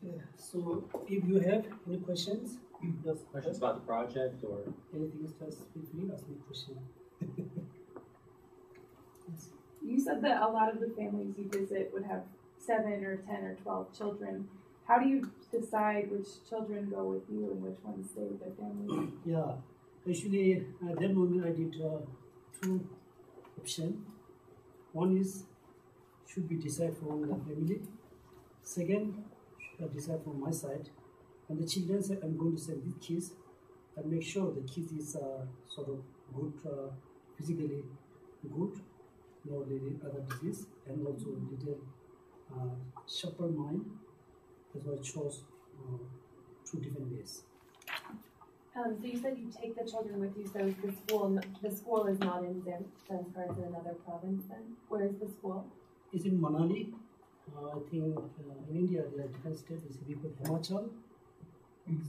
Yeah. So if you have any questions, just questions about the project or anything else, just feel free to ask me a question. Yes. You said that a lot of the families you visit would have 7 or 10 or 12 children. How do you decide which children go with you and which ones stay with their families? Yeah, actually at that moment I did 2 options. One is should be decided from the family. Second, should I decide from my side. And the children say I'm going to send these kids and make sure the kids is sort of good, physically good, no any other disease, and also little sharper mind. That's why I chose 2 different ways. So you said you take the children with you, so the school is not in Zanskar, it's in another province then? Where is the school? It's in Manali. I think in India there are different states. It's called Himachal.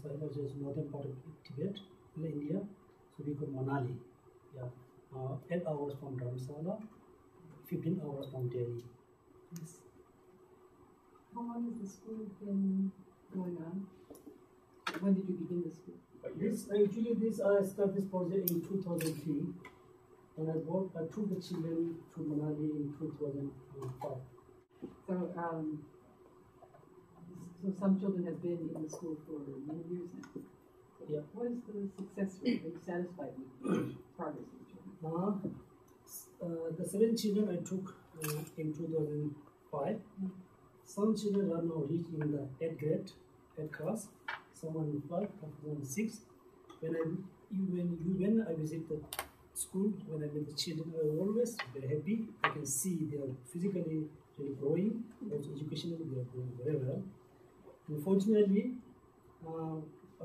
So it was just northern part of Tibet, in India. So we call Manali. Yeah. 8 hours from Dharamsala, 15 hours from Delhi. Yes. How long has the school been going on? When did you begin the school? I started this project in 2003, and I took the children to Manali in 2005. So, so some children have been in the school for many years now. Yeah. What is the success rate? Are you satisfied with the progress of the children? The 7 children I took in 2005. Some children are now reached in the 8th grade, 8th class. Some are in 5, some in 6. When I visit the school, when I meet the children, I am always very happy. I can see they are physically really growing, also educationally they are growing very well. Unfortunately,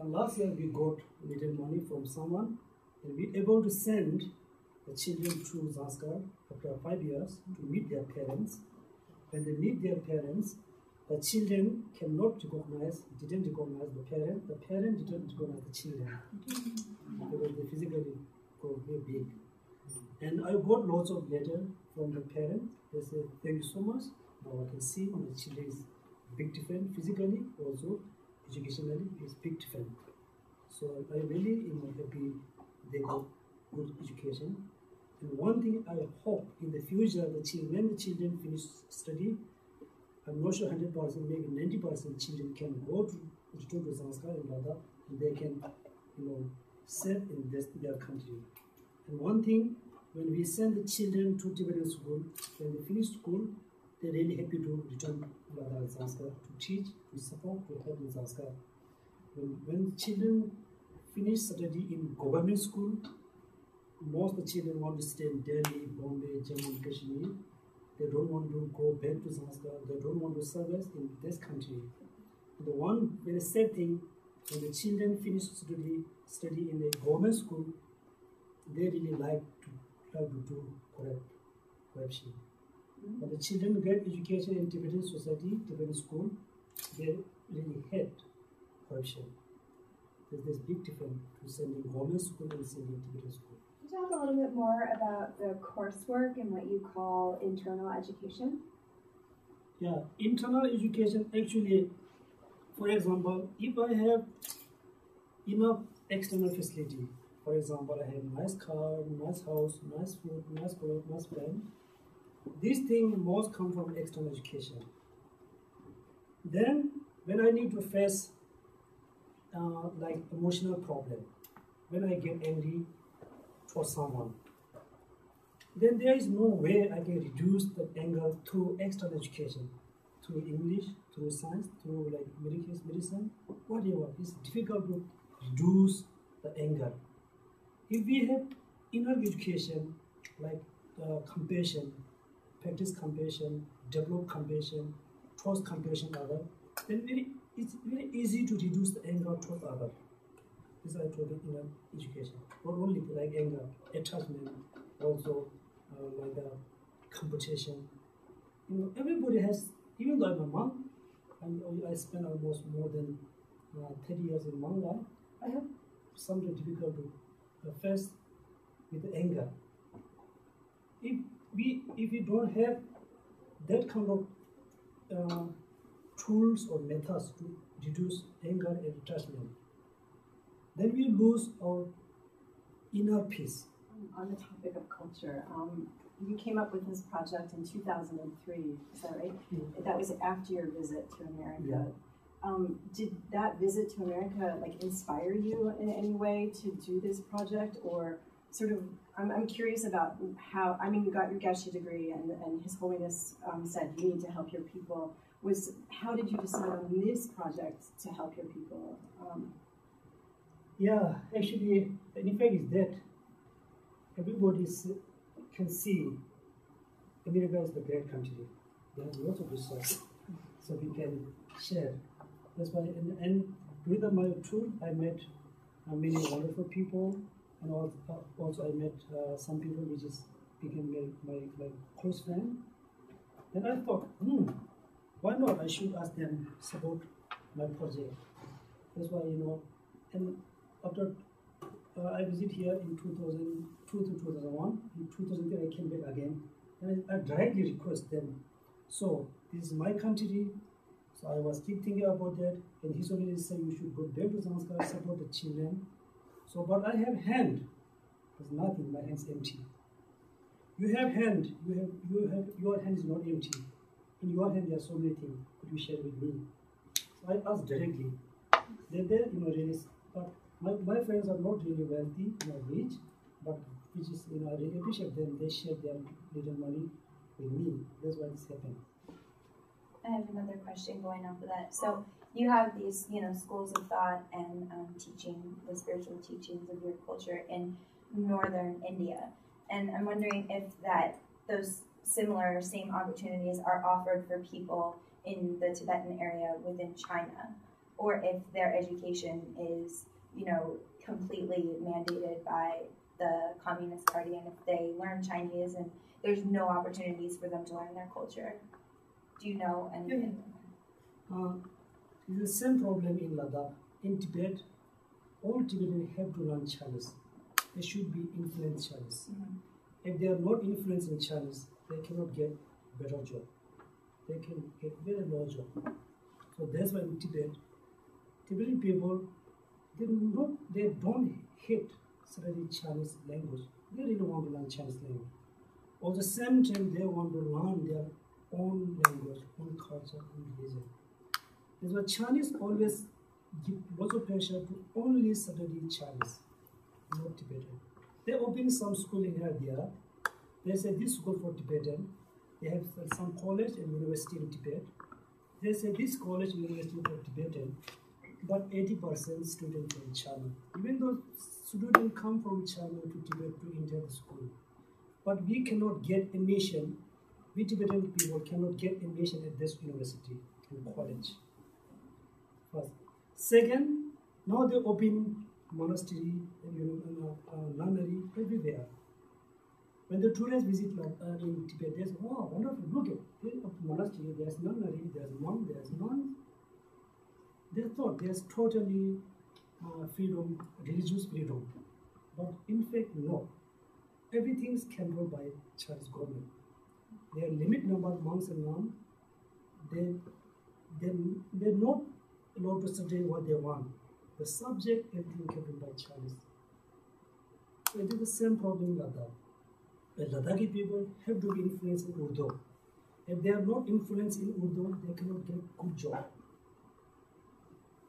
last year we got little money from someone, and we were able to send the children to Zanskar after 5 years to meet their parents. When they meet their parents, the children didn't recognize the parent didn't recognize the children because they physically grow very big. And I got lots of letters from the parents. They say, thank you so much. Now I can see my children is big different physically, also educationally is big different. So I really happy they got good education. And one thing I hope in the future, when the children finish study, I'm not sure 100%, maybe 90% children can return to Zanskar and Ladakh, and they can, serve in their country. And one thing, when we send the children to Tibetan school, when they finish school, they're really happy to return to Ladakh and Zanskar to teach, to support, to help in Zanskar. When children finish study in government school, most of the children want to stay in Delhi, Bombay, Jammu and Kashmir. They don't want to go back to Zanskar. They don't want to service in this country. And the one very sad thing, when the children finish study in a government school, they really like to do corruption. But the children get education in Tibetan society, Tibetan school, they really hate corruption. There's this big difference to sending government school and sending Tibetan school. Can you talk a little bit more about the coursework and what you call internal education? Yeah, internal education actually, for example, if I have enough external facility, for example, I have nice car, nice house, nice food, nice clothes, nice friend, these things most come from external education. Then, when I need to face like emotional problem, when I get angry for someone, then there is no way I can reduce the anger through external education, through English, through science, through like medicine, whatever. It's difficult to reduce the anger. If we have inner education, like compassion, practice compassion, develop compassion, trust compassion other, then it's very easy to reduce the anger towards other. This is talking inner education. Not only like anger, attachment, also like competition. Everybody has, even though I'm a monk, and I spent almost more than 30 years in monk life, I have something difficult to face with anger. If we don't have that kind of tools or methods to reduce anger and attachment, then we lose our inner peace. On the topic of culture, you came up with this project in 2003, is that right? Yeah. That was after your visit to America. Yeah. Did that visit to America inspire you in any way to do this project, or sort of? I'm curious about how. I mean, you got your Geshe degree, and His Holiness said you need to help your people. How did you decide on this project to help your people? Yeah, actually, the effect is that everybody can see America is the great country. They have lots of resources, so we can share. That's why, and with my tour, I met many wonderful people, and also I met some people which became my close friend. Then I thought, why not? I should ask them support my project. That's why, and after I visit here in 2002 to 2001, in 2003 I came back again, and I directly request them. So this is my country. So I was keep thinking about that, and His Holiness said you should go back to Zanskar, support the children. So, but I have hand, there's nothing. My hand's empty. You have hand. You have your hand is not empty. In your hand there are so many things. Could you share with me? So I asked directly. They really. But my friends are not really wealthy, not rich, but which is I really appreciate them. They share their little money with me. That's why it's happened. I have another question going off of that. So you have these, schools of thought and teaching the spiritual teachings of your culture in northern India, and I'm wondering if those same opportunities are offered for people in the Tibetan area within China, or if their education is, completely mandated by the Communist Party, and if they learn Chinese and there's no opportunities for them to learn their culture. Do you know anything? It's the same problem in Ladakh. In Tibet, all Tibetans have to learn Chinese. They should be influenced Chinese. Mm-hmm. If they are not influenced in Chinese, they cannot get better job. They can get very low job. So that's why in Tibet, Tibetan people, they don't hate study Chinese language. They really want to learn Chinese language. At the same time, they want to learn their own language, own culture, own religion. That's why Chinese always give lots of pressure to only study Chinese, not Tibetan. They open some school in India. They say this school for Tibetan. They have some college and university in Tibet. They say this college and university for Tibetan, but 80% students from China. Even though students come from China to Tibet to enter the school, but we cannot get admission. We Tibetan people cannot get admission at this university and college. First. Second, now they open monastery and nunnery everywhere. When the tourists visit in Tibet, they say, "Wow, wonderful! Look at monastery. There's nunnery. There's monk. There's nun." They thought there's totally freedom, religious freedom, but in fact, no. Everything is controlled by Chinese government. There are limit number of monks and nuns. They're not allowed to study what they want. The subject, everything controlled by Chinese. So it is the same problem in Ladakh. The Ladakhi people have to be influenced in Urdu. If they are not influenced in Urdu, they cannot get good job.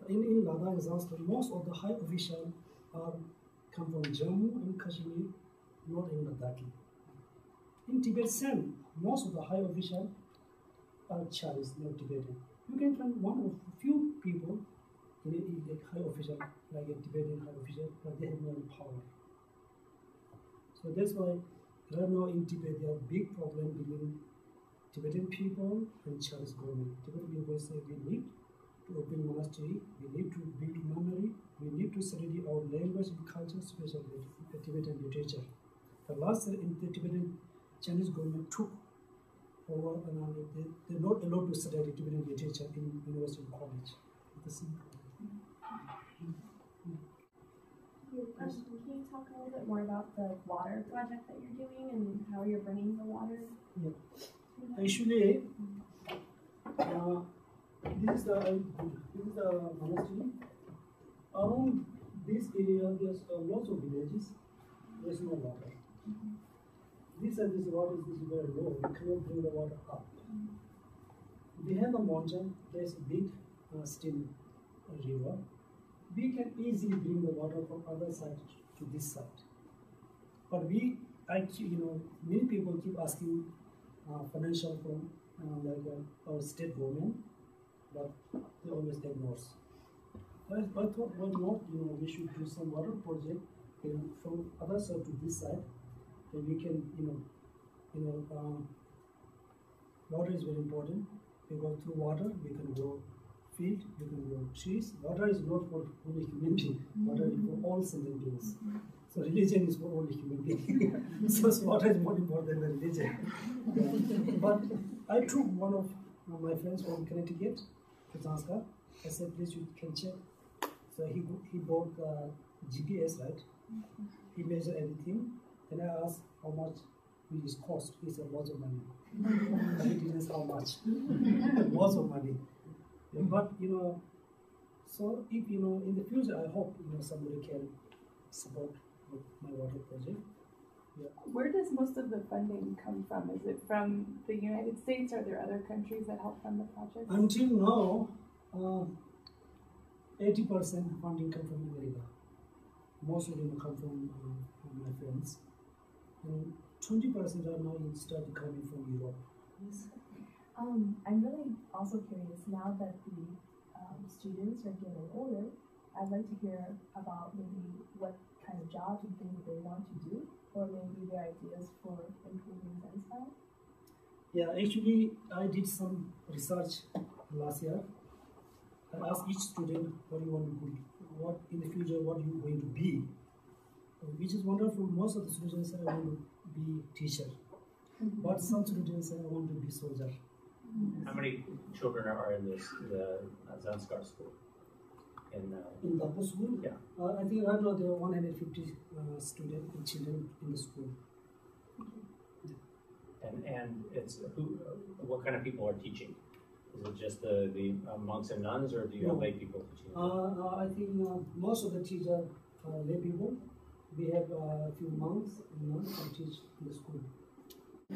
In Ladakh and Zanskar, most of the high officials come from Jammu and Kashmir, not in Ladakhi. In Tibet, same. Most of the high officials are Chinese, not Tibetan. You can find one of few people in a high official, like a Tibetan high official, but they have no power. So that's why right now in Tibet there are big problem between Tibetan people and Chinese government. Tibetan people say we need to open monastery, we need to build nunnery, we need to study our language and culture, especially the Tibetan literature. The last year in the Tibetan Chinese government took over, and they're not allowed to study Tibetan literature in university and college. Can you talk a little bit more about the water project that you're doing and how you're bringing the water? Yeah. Actually, This is the monastery. Around this area, there's lots of villages. There's no water. This water is very low. We cannot bring the water up. Behind the mountain, there's a big still river. We can easily bring the water from other side to this side. But many people keep asking financial from our state government, but they always ignore. I thought, why not? We should do some water project from other side to this side. Then we can, water is very important. Because through water we can grow feed, we can grow trees. Water is not for only human being. Water is for all sentient beings. So religion is for only human beings. So water is more important than religion. But I took one of my friends from Connecticut to Zanskar. I said, please you can check. So he bought GPS, right? He measured everything. Then I asked how much will this cost. He said lots of money. He didn't say how much. Lots of money. But so if in the future, I hope somebody can support my water project. Yeah. Where does most of the funding come from? Is it from the United States? Are there other countries that help fund the project? Until now, 80% funding come from America. Most of them come from my friends. And 20% are now started coming from Europe. Yes. I'm really also curious now that the students are getting older. I'd like to hear about maybe what kind of jobs and things that they want to do, or maybe their ideas for improving Zanskar. Yeah, actually, I did some research last year. I asked each student what you want to do, what in the future, what you going to be, which is wonderful. Most of the students say I want to be teacher, but some students say I want to be soldier. How many children are in the Zanskar school? In the school? Yeah. I think right now there are 150 children in the school. And it's what kind of people are teaching? Is it just the monks and nuns, or do you have lay people teaching? I think most of the teachers are lay people. We have a few monks and nuns who teach in the school.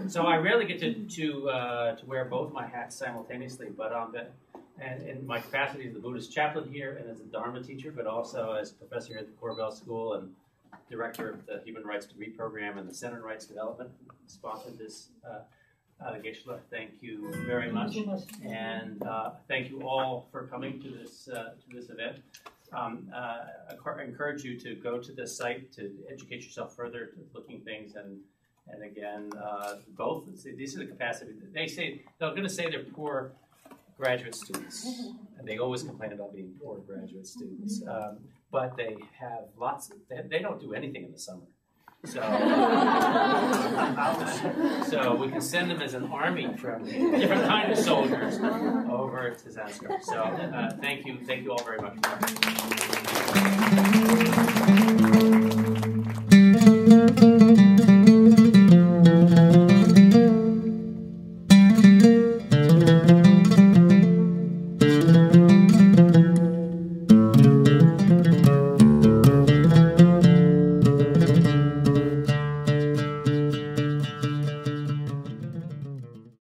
So I rarely get to wear both my hats simultaneously, but and in my capacity as the Buddhist chaplain here and as a Dharma teacher, but also as professor at the Corbell School and director of the Human Rights Degree Program and the Center on Rights Development, sponsored this. Geshe, thank you very much, and thank you all for coming to this event. I encourage you to go to this site to educate yourself further, to looking things, and again, both these are the capacity. They're going to say they're poor graduate students, and they always complain about being poor graduate students, but they have lots. They don't do anything in the summer. So we can send them as an army from different kind of soldiers over to Zanskar. So thank you all very much.